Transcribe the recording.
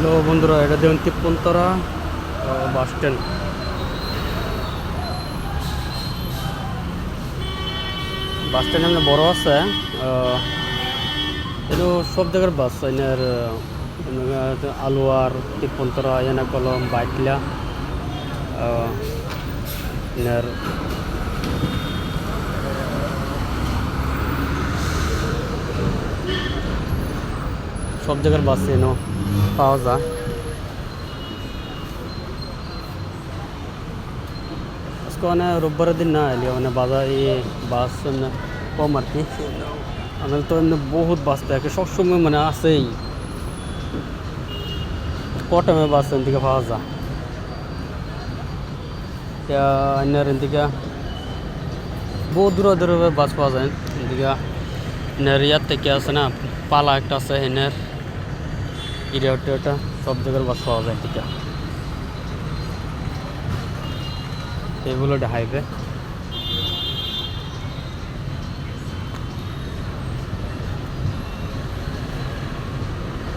Hello বন্ধুরা, এটা দেখুন তিপ্পনতরা বাস স্ট্যান্ড। বাস স্ট্যান্ড এমনি বড় আছে। এটা সব জায়গার বাস এনার আলোয়ার তিপ্পনতরা এনা কলম বাইকলা এনার সব জায়গার বাস এনো পাওয়া যায়। আজকে মানে রোববারের দিন না এলি মানে বাজার বাস কম আর কি। আমি তো এমনি বহুত বাস থাকে সবসময় মানে আছেই, কটামে বাস এদিকে পাওয়া যায়। এনার এদিকে বহু দূরে দূরে বাস পাওয়া যায়। এদিকে এনার ইয়ার থেকে আছে না, পালা একটা আছে এনার ইরিয়াটা, সব জায়গার বাস পাওয়া যায় এদিকে। এগুলো হাইওয়ে।